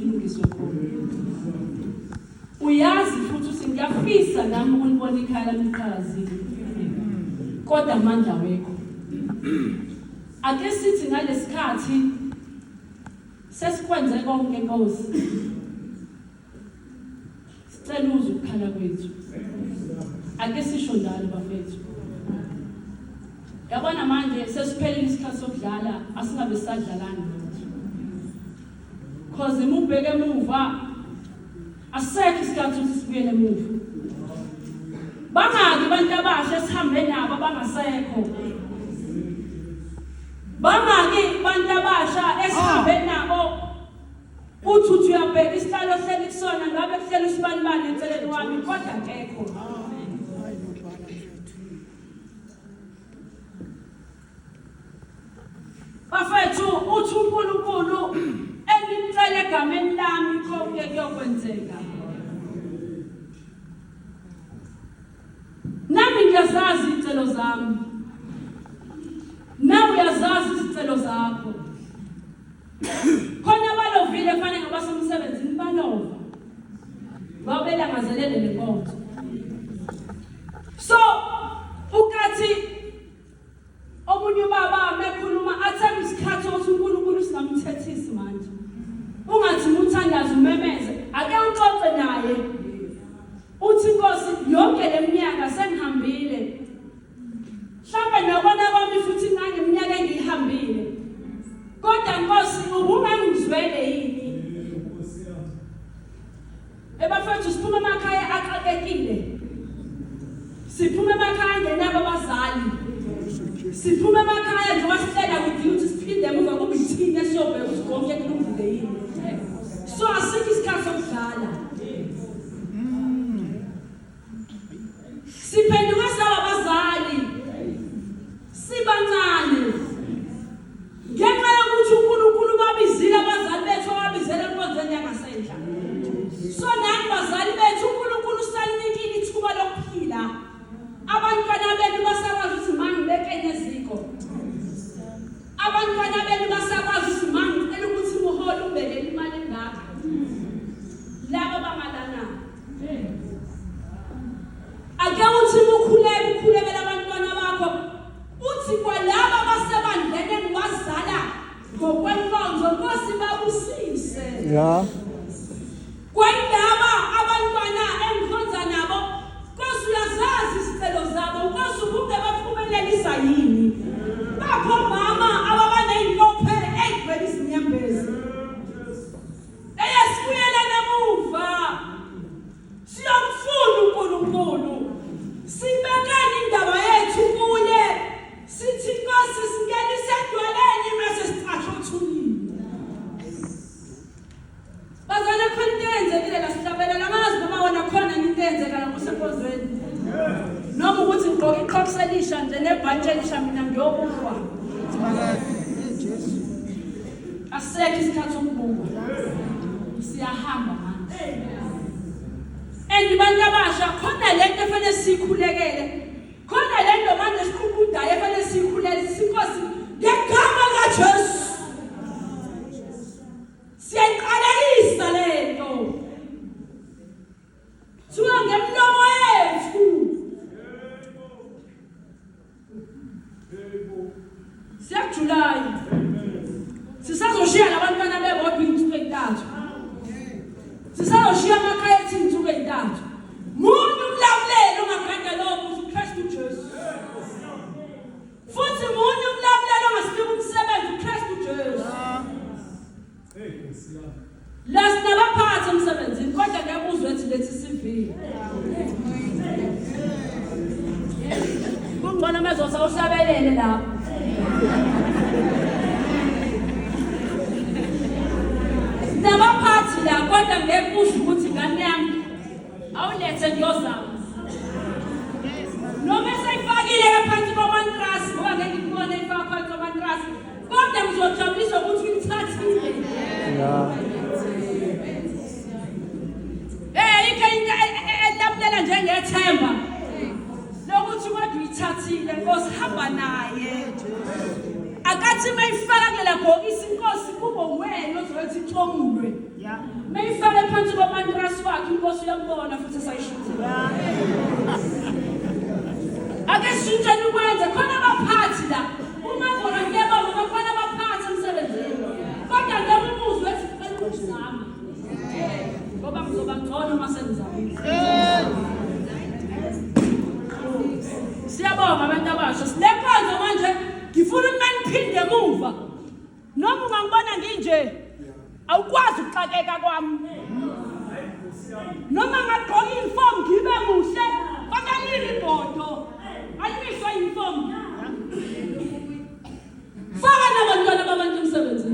ilungiswe khona. Uyazi futhi ukuthi ngiyafisa nami ukulibona ikhaya lamiqhazi. Kodwa amandla wekho. Ake sithi ngalesikhathi sesikwenze konke Nkosi. Sicela uzwe ukukhala kwethu. Ake sisho njalo bafethu. Yabona manje sesiphelile isikhathi sokudlala asingabe sadlalana. Because imubheke emuva asekho isikhathi ukuthi sibuyele emuva. Bangaki abantu abasha esihambe nabo abangasekho. Bangaki abantu abasha esihambe nabo uthi uyabheka isihlalo hleli kusona ngabe kuhlela usibanibani enseleni wami kodwa akekho. Bafethu uthi uNkulunkulu engicela egameni lami konke kuyokwenzeka. Nami ngiyazazi izicelo zami. Nawe uyazazi izicelo zakho. Khona balovile fanele ngabasemsebenzini balova. Babelangazelele lenkonzo. So ukathi omunye baba mekhuluma athi isikhathi ukuthi uNkulunkulu singamthethisi manje. Ungathi umthandaza umemeze ake uxoxe naye. Uthi Nkosi yonke leminyaka sengihambile. Mhlawumbe nobona kwami futhi ngangeminyaka engihambile. Kodwa Nkosi ubungangizwele yini? Ebafethu siphuma emakhaya axakekile. Siphuma emakhaya ngenabo abazali. Siphuma emakhaya nje wasihlela ukuthi siphinde emuva kube ithini esiyobheka ukuthi konke kulungile yini. So asikho isikhathi sokudlala. Siphenduka saba abazali. Sibancane. Ngenxa yokuthi uNkulunkulu babizile abazali bethu ababizele enkonzweni yangasendla. So nani bazali bethu uNkulunkulu usalinikile ithuba lokuphila. Abantwana benu basakwazi ukuthi mangibeke neziko. Abantwana benu basakwazi ukuthi mangicela ukuthi muhole ubeke imali engaka. Laba bangalana. Ake uthi ukhulekela abantwana bakho. Uthi kwalaba basebandlene ngwazala ngokwenkonzo Nkosi babusise. Yeah. Kwendaba abantwana engikhonza nabo Nkosi uyazazi izicelo zabo Nkosi ubunge baphumelelisa yini. Bakho mama ababaneyinkope egcwele izinyembezi. Eyesibuyela namuva. Siyamfuna uNkulunkulu. Sibekani indaba yethu kuye. Sithi Nkosi singenise edwaleni mase sithatha uthulile. Bazana khona into eyenzekile la sihlabelela ngazi noma wona khona into eyenzekala kusephozweni. Noma ukuthi ngigqoke iqhoqselisha nje nebhantshi elisha mina ngiyokufa. Asekho isikhathi sokubuka. Siyahamba manje. Bantu abasha khona lento efanele sikhulekele. Khona lento manje siqhubudayo efanele sikhulele Sinkosi ngegama likaJesu. Siyayiqalekisa lento. Suka ngemlomo yethu. July. Sisazoshiya labantwana bebodwa insuku ezintathu. Sisazoshiya amakhaya ethi insuku ezintathu. Muntu umlamulelo ongagade lokho uKristu Jesu. Futhi muntu umlamulelo ongasiniki umsebenzi uKristu Jesu. Last nabaphatha umsebenzini kodwa ngeke uzwe ethi lethi sivile. Kungcono mezosa uhlabelele lapha. Nabaphathi la kodwa ngeke uzwe ukuthi ngane yami awulethe ngiyozama. Noma seyifakile ngaphansi kwamantrasi ngoba ngeke ngibone ifaka phansi kwamantrasi kodwa ngizojabulisa ukuthi ngithathile. Elamlela njengethemba lokuthi kodwa uyithathile Nkosi hamba naye. Akathi mayifaka kulela bhokisi Nkosi kube wena ozothi ithomulwe. Mayifale phansi kwamantrasi wakhe inkosi uyambona futhi sayishuthe. Ake shintshe ukwenza khona abaphathi la. Uma khona ngiyabona bakhona abaphathi emsebenzini. Kodwa ngemumuzo ethi kufanele ukuzama. Ngoba kuzoba ngcono uma senzama. Siyabonga abantu abasha. Sinekhonzo manje ngifuna umaniphinde emuva. Noma ungangibona nginje awukwazi ukuxakeka kwami. Noma ngagqoka uniform ngibe muhle, kodwa ngilibhodo. Ayimiswa uniform. Faka nabantwana babantu emsebenzini.